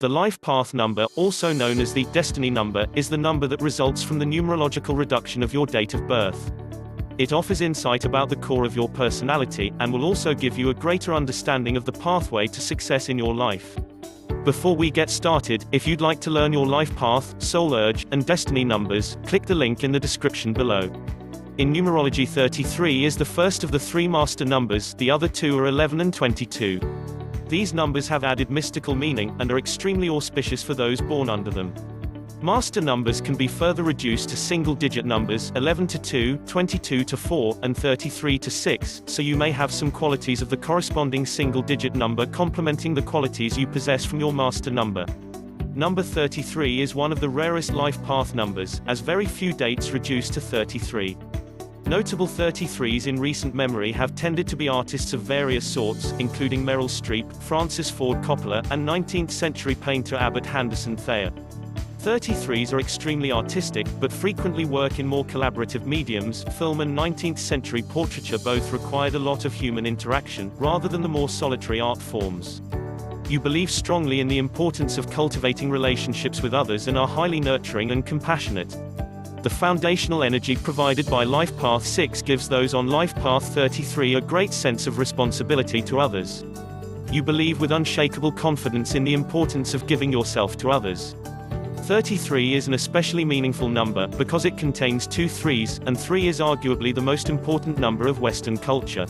The life path number, also known as the destiny number, is the number that results from the numerological reduction of your date of birth. It offers insight about the core of your personality, and will also give you a greater understanding of the pathway to success in your life. Before we get started, if you'd like to learn your life path, soul urge, and destiny numbers, click the link in the description below. In numerology, 33 is the first of the three master numbers, the other two are 11 and 22. These numbers have added mystical meaning, and are extremely auspicious for those born under them. Master numbers can be further reduced to single-digit numbers, 11 to 2, 22 to 4, and 33 to 6, so you may have some qualities of the corresponding single-digit number complementing the qualities you possess from your master number. Number 33 is one of the rarest life path numbers, as very few dates reduce to 33. Notable 33s in recent memory have tended to be artists of various sorts, including Meryl Streep, Francis Ford Coppola, and 19th-century painter Abbot Henderson Thayer. 33s are extremely artistic, but frequently work in more collaborative mediums. Film and 19th-century portraiture both required a lot of human interaction, rather than the more solitary art forms. You believe strongly in the importance of cultivating relationships with others and are highly nurturing and compassionate. The foundational energy provided by Life Path 6 gives those on Life Path 33 a great sense of responsibility to others. You believe with unshakable confidence in the importance of giving yourself to others. 33 is an especially meaningful number, because it contains two threes, and 3 is arguably the most important number of Western culture.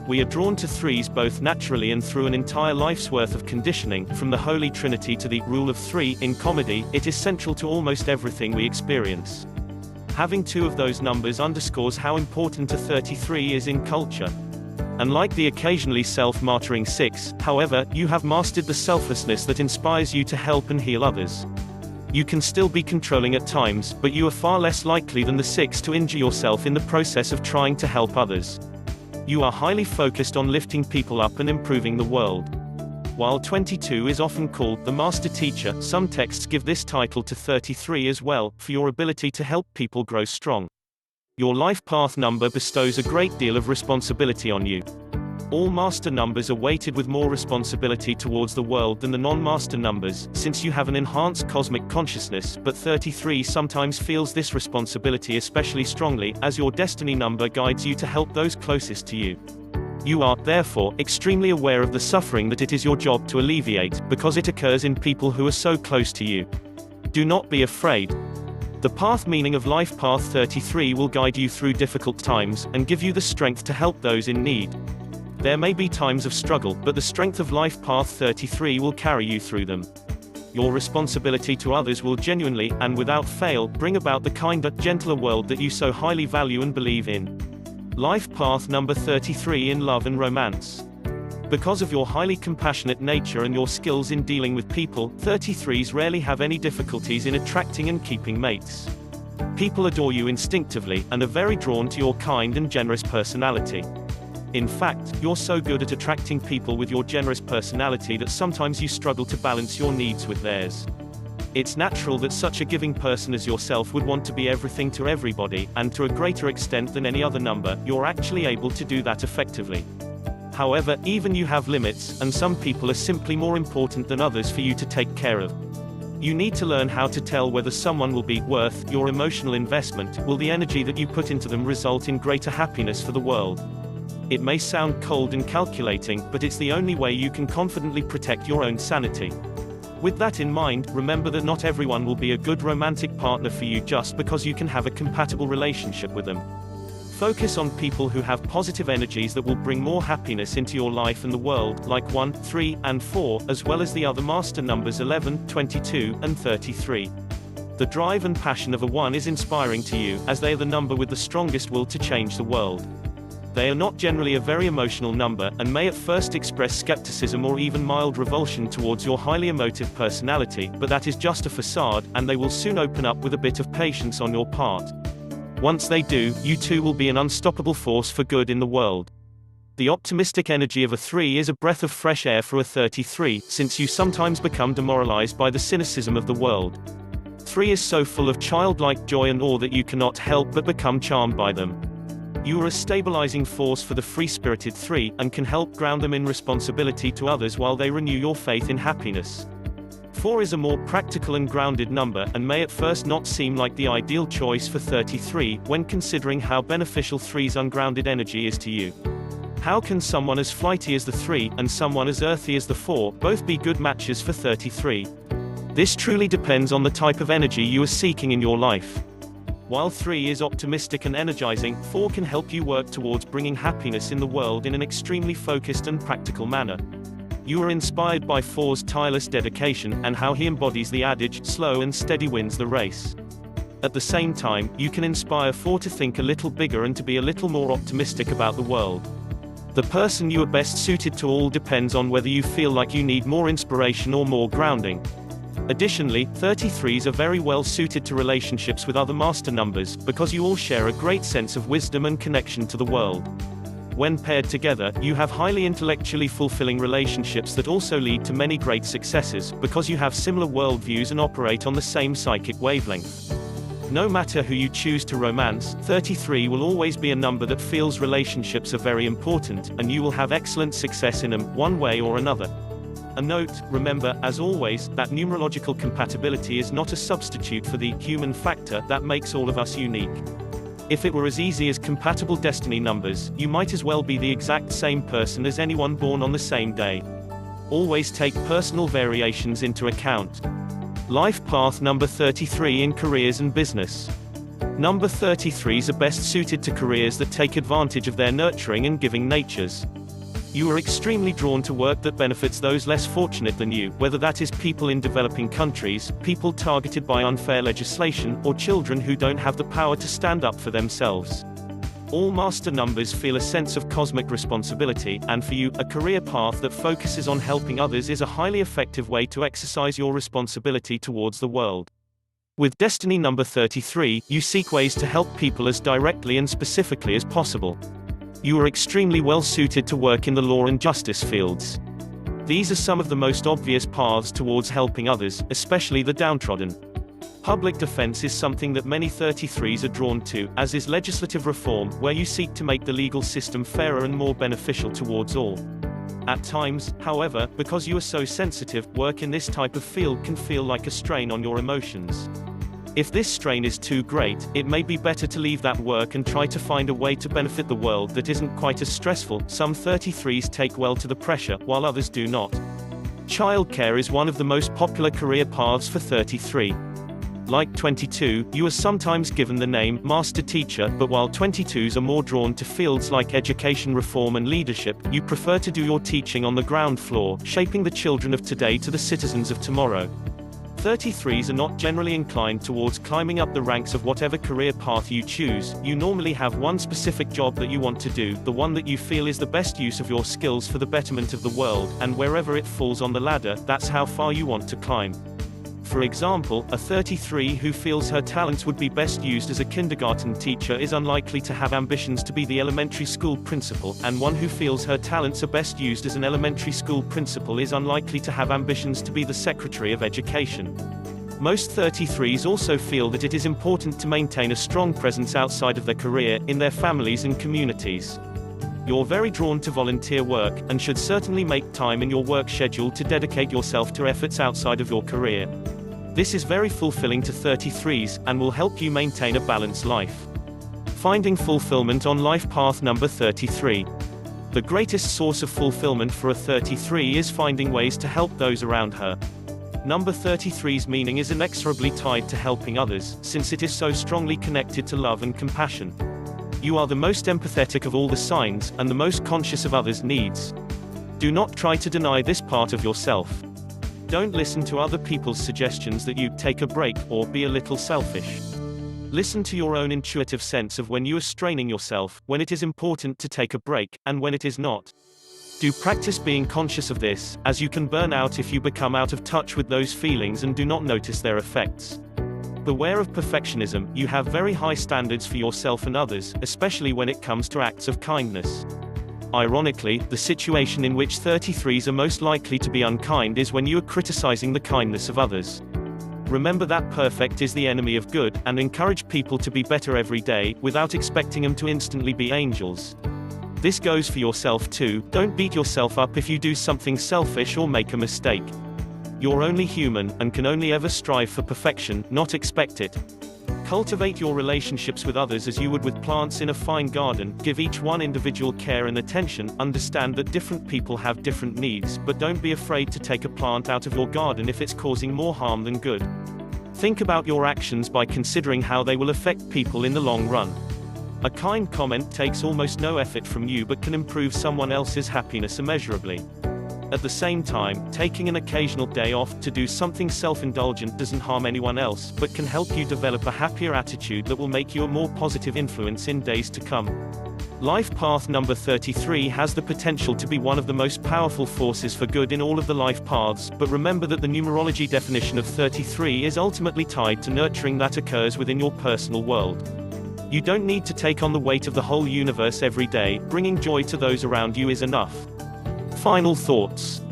We are drawn to threes both naturally and through an entire life's worth of conditioning. From the Holy Trinity to the rule of 3 in comedy, it is central to almost everything we experience. Having two of those numbers underscores how important a 33 is in culture. Unlike the occasionally self-martyring 6, however, you have mastered the selflessness that inspires you to help and heal others. You can still be controlling at times, but you are far less likely than the 6 to injure yourself in the process of trying to help others. You are highly focused on lifting people up and improving the world. While 22 is often called the Master Teacher, some texts give this title to 33 as well, for your ability to help people grow strong. Your life path number bestows a great deal of responsibility on you. All master numbers are weighted with more responsibility towards the world than the non-master numbers, since you have an enhanced cosmic consciousness, but 33 sometimes feels this responsibility especially strongly, as your destiny number guides you to help those closest to you. You are, therefore, extremely aware of the suffering that it is your job to alleviate, because it occurs in people who are so close to you. Do not be afraid. The path meaning of Life Path 33 will guide you through difficult times, and give you the strength to help those in need. There may be times of struggle, but the strength of Life Path 33 will carry you through them. Your responsibility to others will genuinely, and without fail, bring about the kinder, gentler world that you so highly value and believe in. Life Path number 33 in love and romance. Because of your highly compassionate nature and your skills in dealing with people, 33s rarely have any difficulties in attracting and keeping mates. People adore you instinctively, and are very drawn to your kind and generous personality. In fact, you're so good at attracting people with your generous personality that sometimes you struggle to balance your needs with theirs. It's natural that such a giving person as yourself would want to be everything to everybody, and to a greater extent than any other number, you're actually able to do that effectively. However, even you have limits, and some people are simply more important than others for you to take care of. You need to learn how to tell whether someone will be worth your emotional investment. Will the energy that you put into them result in greater happiness for the world? It may sound cold and calculating, but it's the only way you can confidently protect your own sanity. With that in mind, remember that not everyone will be a good romantic partner for you just because you can have a compatible relationship with them. Focus on people who have positive energies that will bring more happiness into your life and the world, like 1, 3, and 4, as well as the other master numbers 11, 22, and 33. The drive and passion of a 1 is inspiring to you, as they are the number with the strongest will to change the world. They are not generally a very emotional number, and may at first express skepticism or even mild revulsion towards your highly emotive personality, but that is just a facade, and they will soon open up with a bit of patience on your part. Once they do, you too will be an unstoppable force for good in the world. The optimistic energy of a 3 is a breath of fresh air for a 33, since you sometimes become demoralized by the cynicism of the world. 3 is so full of childlike joy and awe that you cannot help but become charmed by them. You are a stabilizing force for the free-spirited 3, and can help ground them in responsibility to others while they renew your faith in happiness. 4 is a more practical and grounded number, and may at first not seem like the ideal choice for 33, when considering how beneficial 3's ungrounded energy is to you. How can someone as flighty as the 3, and someone as earthy as the 4, both be good matches for 33? This truly depends on the type of energy you are seeking in your life. While 3 is optimistic and energizing, 4 can help you work towards bringing happiness in the world in an extremely focused and practical manner. You are inspired by 4's tireless dedication, and how he embodies the adage, slow and steady wins the race. At the same time, you can inspire 4 to think a little bigger and to be a little more optimistic about the world. The person you are best suited to all depends on whether you feel like you need more inspiration or more grounding. Additionally, 33s are very well suited to relationships with other master numbers, because you all share a great sense of wisdom and connection to the world. When paired together, you have highly intellectually fulfilling relationships that also lead to many great successes, because you have similar worldviews and operate on the same psychic wavelength. No matter who you choose to romance, 33 will always be a number that feels relationships are very important, and you will have excellent success in them, one way or another. A note, remember, as always, that numerological compatibility is not a substitute for the human factor that makes all of us unique. If it were as easy as compatible destiny numbers, you might as well be the exact same person as anyone born on the same day. Always take personal variations into account. Life path number 33 in careers and business. Number 33s are best suited to careers that take advantage of their nurturing and giving natures. You are extremely drawn to work that benefits those less fortunate than you, whether that is people in developing countries, people targeted by unfair legislation, or children who don't have the power to stand up for themselves. All master numbers feel a sense of cosmic responsibility, and for you, a career path that focuses on helping others is a highly effective way to exercise your responsibility towards the world. With destiny number 33, you seek ways to help people as directly and specifically as possible. You are extremely well suited to work in the law and justice fields. These are some of the most obvious paths towards helping others, especially the downtrodden. Public defense is something that many 33s are drawn to, as is legislative reform, where you seek to make the legal system fairer and more beneficial towards all. At times, however, because you are so sensitive, work in this type of field can feel like a strain on your emotions. If this strain is too great, it may be better to leave that work and try to find a way to benefit the world that isn't quite as stressful. Some 33s take well to the pressure, while others do not. Childcare is one of the most popular career paths for 33. Like 22, you are sometimes given the name master teacher, but while 22s are more drawn to fields like education reform and leadership, you prefer to do your teaching on the ground floor, shaping the children of today to the citizens of tomorrow. 33s are not generally inclined towards climbing up the ranks of whatever career path you choose. You normally have one specific job that you want to do, the one that you feel is the best use of your skills for the betterment of the world, and wherever it falls on the ladder, that's how far you want to climb. For example, a 33 who feels her talents would be best used as a kindergarten teacher is unlikely to have ambitions to be the elementary school principal, and one who feels her talents are best used as an elementary school principal is unlikely to have ambitions to be the Secretary of Education. Most 33s also feel that it is important to maintain a strong presence outside of their career, in their families and communities. You're very drawn to volunteer work, and should certainly make time in your work schedule to dedicate yourself to efforts outside of your career. This is very fulfilling to 33s, and will help you maintain a balanced life. Finding fulfillment on life path number 33. The greatest source of fulfillment for a 33 is finding ways to help those around her. Number 33's meaning is inexorably tied to helping others, since it is so strongly connected to love and compassion. You are the most empathetic of all the signs, and the most conscious of others' needs. Do not try to deny this part of yourself. Don't listen to other people's suggestions that you take a break, or be a little selfish. Listen to your own intuitive sense of when you are straining yourself, when it is important to take a break, and when it is not. Do practice being conscious of this, as you can burn out if you become out of touch with those feelings and do not notice their effects. Beware of perfectionism. You have very high standards for yourself and others, especially when it comes to acts of kindness. Ironically, the situation in which 33s are most likely to be unkind is when you are criticizing the kindness of others. Remember that perfect is the enemy of good, and encourage people to be better every day, without expecting them to instantly be angels. This goes for yourself too. Don't beat yourself up if you do something selfish or make a mistake. You're only human, and can only ever strive for perfection, not expect it. Cultivate your relationships with others as you would with plants in a fine garden. Give each one individual care and attention. Understand that different people have different needs, but don't be afraid to take a plant out of your garden if it's causing more harm than good. Think about your actions by considering how they will affect people in the long run. A kind comment takes almost no effort from you but can improve someone else's happiness immeasurably. At the same time, taking an occasional day off to do something self-indulgent doesn't harm anyone else, but can help you develop a happier attitude that will make you a more positive influence in days to come. Life path number 33 has the potential to be one of the most powerful forces for good in all of the life paths, but remember that the numerology definition of 33 is ultimately tied to nurturing that occurs within your personal world. You don't need to take on the weight of the whole universe every day. Bringing joy to those around you is enough. Final thoughts.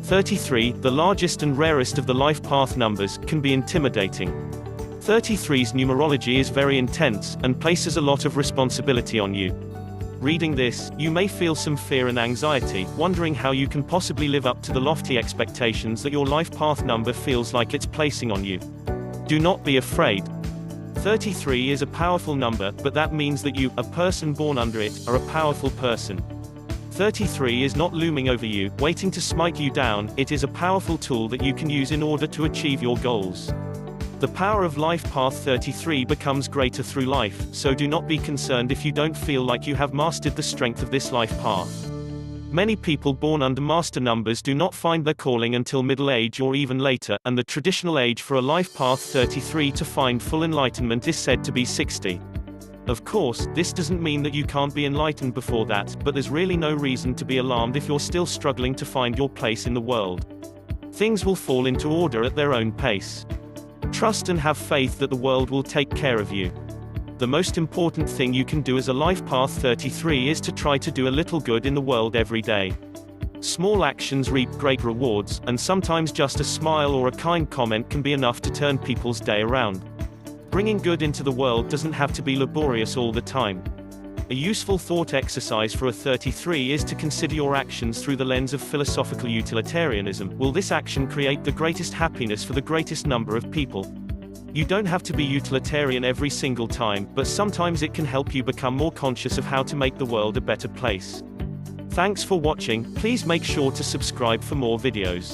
33, the largest and rarest of the life path numbers, can be intimidating. 33's numerology is very intense, and places a lot of responsibility on you. Reading this, you may feel some fear and anxiety, wondering how you can possibly live up to the lofty expectations that your life path number feels like it's placing on you. Do not be afraid. 33 is a powerful number, but that means that you, a person born under it, are a powerful person. 33 is not looming over you, waiting to smite you down. It is a powerful tool that you can use in order to achieve your goals. The power of life path 33 becomes greater through life, so do not be concerned if you don't feel like you have mastered the strength of this life path. Many people born under master numbers do not find their calling until middle age or even later, and the traditional age for a life path 33 to find full enlightenment is said to be 60. Of course, this doesn't mean that you can't be enlightened before that, but there's really no reason to be alarmed if you're still struggling to find your place in the world. Things will fall into order at their own pace. Trust and have faith that the world will take care of you. The most important thing you can do as a life path 33 is to try to do a little good in the world every day. Small actions reap great rewards, and sometimes just a smile or a kind comment can be enough to turn people's day around. Bringing good into the world doesn't have to be laborious all the time. A useful thought exercise for a 33 is to consider your actions through the lens of philosophical utilitarianism. Will this action create the greatest happiness for the greatest number of people? You don't have to be utilitarian every single time, but sometimes it can help you become more conscious of how to make the world a better place. Thanks for watching. Please make sure to subscribe for more videos.